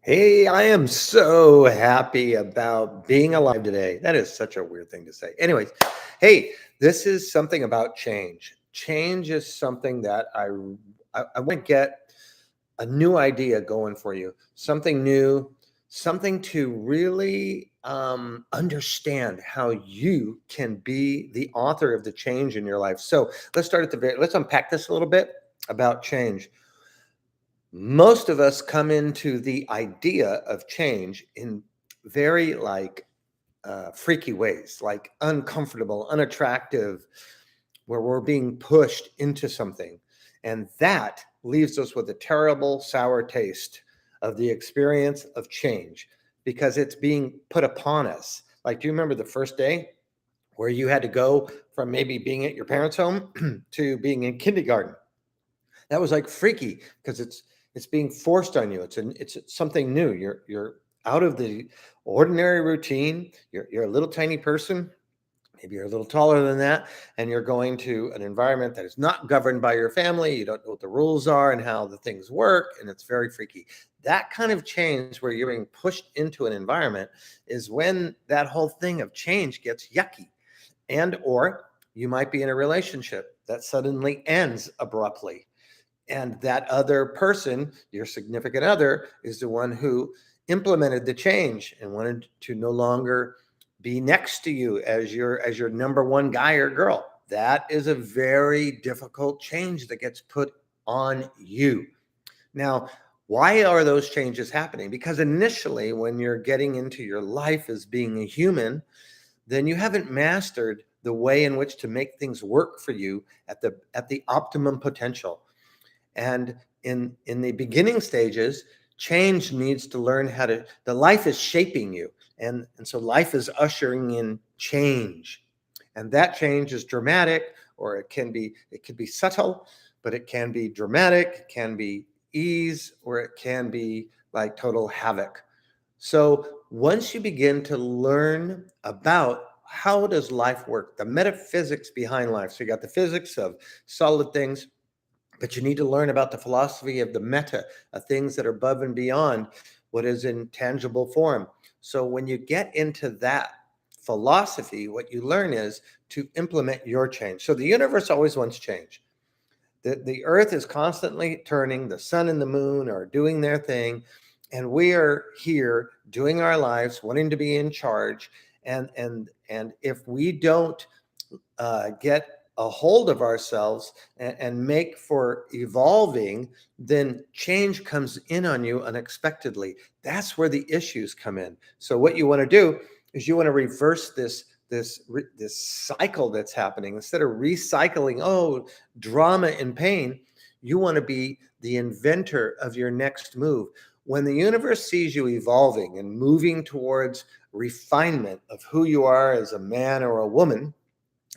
Hey, I am so happy about being alive today. That is such a weird thing to say. Anyways, hey, this is something about change. Change is something that I want to get a new idea going for you, something new, something to really understand how you can be the author of the change in your life. So let's unpack this a little bit about change. Most of us come into the idea of change in very freaky ways, like uncomfortable, unattractive, where we're being pushed into something. And that leaves us with a terrible, sour taste of the experience of change because it's being put upon us. Like, do you remember the first day where you had to go from maybe being at your parents' home to being in kindergarten? That was like freaky because it's being forced on you. It's something new. You're out of the ordinary routine. You're a little tiny person. Maybe you're a little taller than that, and you're going to an environment that is not governed by your family. You don't know what the rules are and how the things work, and it's very freaky. That kind of change where you're being pushed into an environment is when that whole thing of change gets yucky. And or you might be in a relationship that suddenly ends abruptly, and that other person, your significant other, is the one who implemented the change and wanted to no longer be next to you as your number one guy or girl. That is a very difficult change that gets put on you. Now, why are those changes happening? Because initially, when you're getting into your life as being a human, then you haven't mastered the way in which to make things work for you at the optimum potential. And in the beginning stages, change needs to learn how to, the life is shaping you. And so life is ushering in change. And that change is dramatic, or it can be subtle, but it can be dramatic, it can be ease, or it can be like total havoc. So once you begin to learn about how does life work, the metaphysics behind life. So you got the physics of solid things, but you need to learn about the philosophy of the meta, of things that are above and beyond what is in tangible form. So when you get into that philosophy, what you learn is to implement your change. So the universe always wants change. The earth is constantly turning, the sun and the moon are doing their thing, and we are here doing our lives, wanting to be in charge. And if we don't get a hold of ourselves and make for evolving, then change comes in on you unexpectedly. That's where the issues come in. So what you want to do is you want to reverse this cycle that's happening. Instead of recycling, oh, drama and pain, you want to be the inventor of your next move. When the universe sees you evolving and moving towards refinement of who you are as a man or a woman,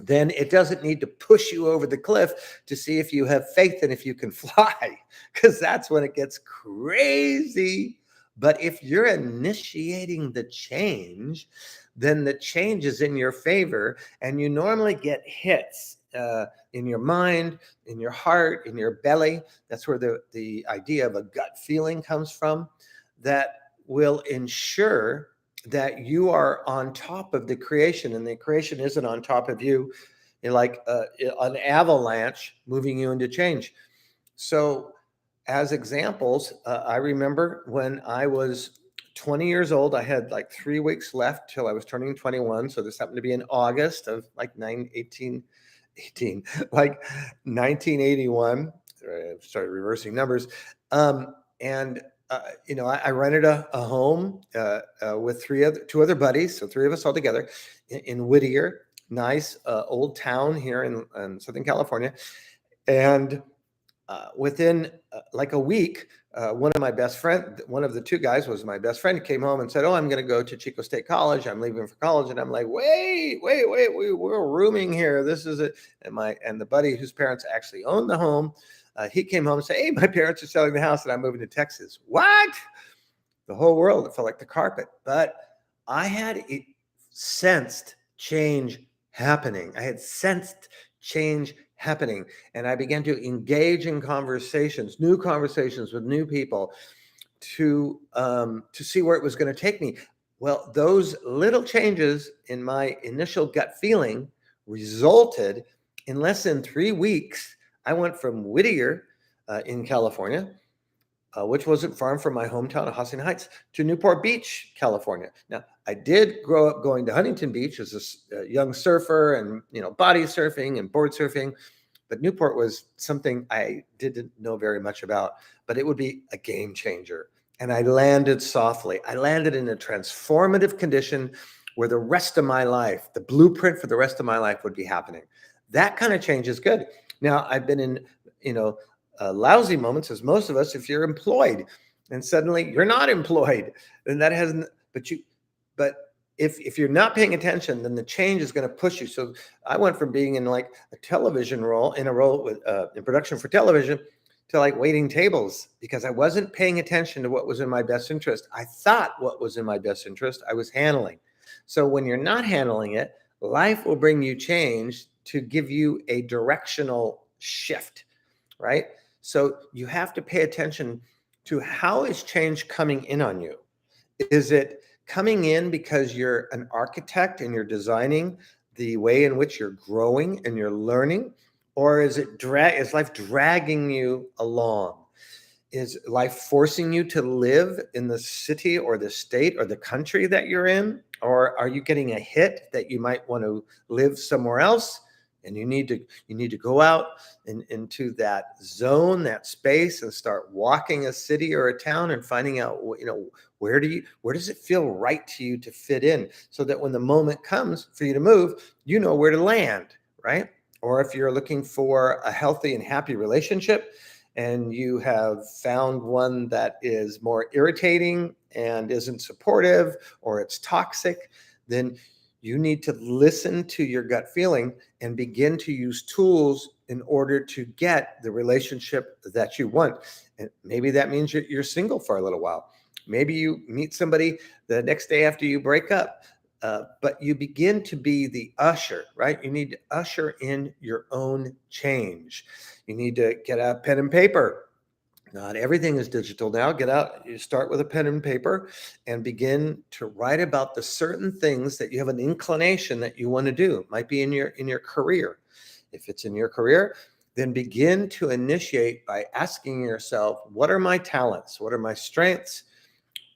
then it doesn't need to push you over the cliff to see if you have faith and if you can fly, because that's when it gets crazy. But if you're initiating the change, then the change is in your favor, and you normally get hits in your mind, in your heart, in your belly. That's where the idea of a gut feeling comes from, that will ensure that you are on top of the creation, and the creation isn't on top of you, like an avalanche moving you into change. So as examples, I remember when I was 20 years old, I had like 3 weeks left till I was turning 21. So this happened to be in August of like 18, like 1981. I started reversing numbers. And I rented a home with two other buddies, so three of us all together in Whittier, nice old town here in Southern California. And within like a week, one of the two guys was my best friend, came home and said, "Oh, I'm going to go to Chico State College. I'm leaving for college." And I'm like, "Wait, we're rooming here. This is it." And the buddy whose parents actually owned the home, he came home and said, "Hey, my parents are selling the house and I'm moving to Texas." What? The whole world, it felt like the carpet. But I had sensed change happening. I had sensed change happening. And I began to engage in conversations, new conversations with new people, to see where it was going to take me. Well, those little changes in my initial gut feeling resulted in less than 3 weeks. I went from Whittier in California, which wasn't far from my hometown of Hacienda Heights, to Newport Beach, California. Now, I did grow up going to Huntington Beach as a young surfer and, body surfing and board surfing. But Newport was something I didn't know very much about, but it would be a game changer. And I landed softly. I landed in a transformative condition where the rest of my life, the blueprint for the rest of my life would be happening. That kind of change is good. Now, I've been in, lousy moments, as most of us, if you're employed and suddenly you're not employed, then that hasn't, but if you're not paying attention, then the change is going to push you. So I went from being in like a television role, in a role with in production for television, to like waiting tables because I wasn't paying attention to what was in my best interest. I thought what was in my best interest, I was handling. So when you're not handling it, life will bring you change to give you a directional shift, right? So you have to pay attention to how is change coming in on you. Is it coming in because you're an architect and you're designing the way in which you're growing and you're learning? Or is life dragging you along? Is life forcing you to live in the city or the state or the country that you're in? Or are you getting a hit that you might want to live somewhere else? And you need to go out into that zone, that space, and start walking a city or a town and finding out, where does it feel right to you to fit in, so that when the moment comes for you to move, you know where to land, right? Or if you're looking for a healthy and happy relationship and you have found one that is more irritating and isn't supportive, or it's toxic, then you need to listen to your gut feeling and begin to use tools in order to get the relationship that you want. And maybe that means you're single for a little while. Maybe you meet somebody the next day after you break up. But you begin to be the usher, right? You need to usher in your own change. You need to get out pen and paper. Not everything is digital now. Get out, you start with a pen and paper and begin to write about the certain things that you have an inclination that you want to do. It might be in your career. If it's in your career, then begin to initiate by asking yourself, what are my talents? What are my strengths?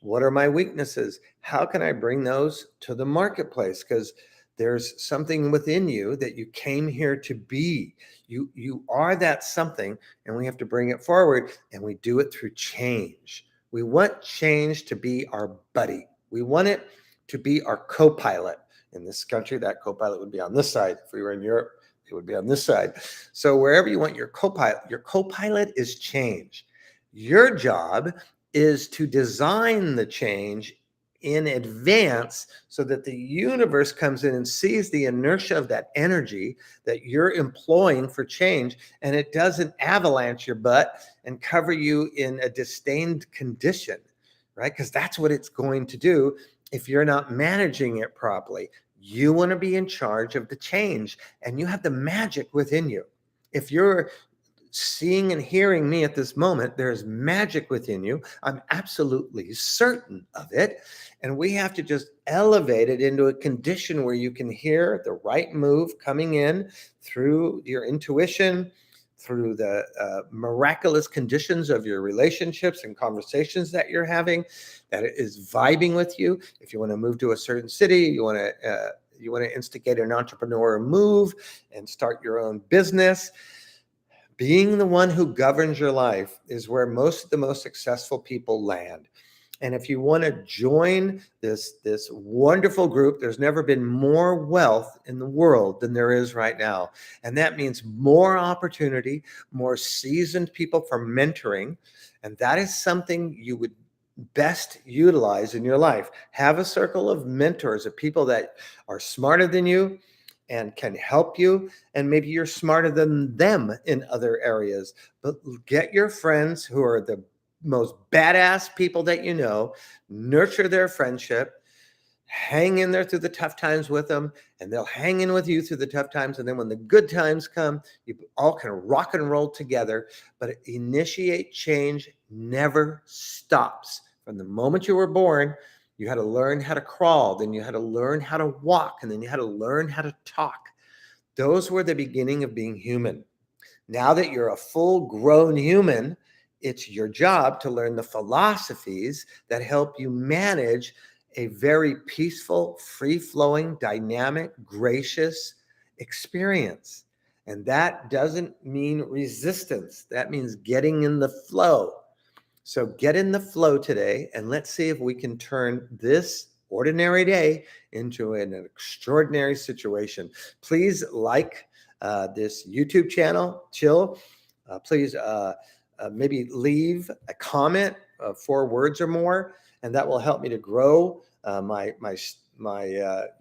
What are my weaknesses? How can I bring those to the marketplace? Because there's something within you that you came here to be. You are that something, and we have to bring it forward, and we do it through change. We want change to be our buddy. We want it to be our co-pilot. In this country, that co-pilot would be on this side. If we were in Europe, it would be on this side. So wherever you want your co-pilot is change. Your job is to design the change in advance so that the universe comes in and sees the inertia of that energy that you're employing for change, and it doesn't avalanche your butt and cover you in a disdained condition, right? Because that's what it's going to do if you're not managing it properly. You want to be in charge of the change, and you have the magic within you. If you're seeing and hearing me at this moment, there's magic within you. I'm absolutely certain of it. And we have to just elevate it into a condition where you can hear the right move coming in through your intuition, through the miraculous conditions of your relationships and conversations that you're having, that is vibing with you. If you want to move to a certain city, you want to instigate an entrepreneur move and start your own business. Being the one who governs your life is where most of the most successful people land. And if you want to join this wonderful group, there's never been more wealth in the world than there is right now. And that means more opportunity, more seasoned people for mentoring. And that is something you would best utilize in your life. Have a circle of mentors, of people that are smarter than you and can help you, and maybe you're smarter than them in other areas. But get your friends who are the most badass people that you know, nurture their friendship, hang in there through the tough times with them, and they'll hang in with you through the tough times. And then when the good times come, you all can rock and roll together. But initiate change never stops. From the moment you were born, you had to learn how to crawl, then you had to learn how to walk, and then you had to learn how to talk. Those were the beginning of being human. Now that you're a full grown human, it's your job to learn the philosophies that help you manage a very peaceful, free flowing, dynamic, gracious experience. And that doesn't mean resistance, that means getting in the flow. So get in the flow today, and let's see if we can turn this ordinary day into an extraordinary situation. Please like this YouTube channel, Chill. Please maybe leave a comment, 4 words or more, and that will help me to grow my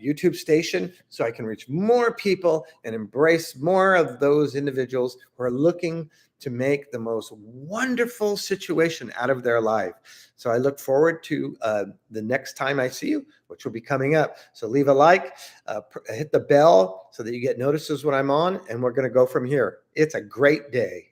YouTube station so I can reach more people and embrace more of those individuals who are looking to make the most wonderful situation out of their life. So I look forward to the next time I see you, which will be coming up. So leave a like, hit the bell so that you get notices when I'm on, and we're going to go from here. It's a great day.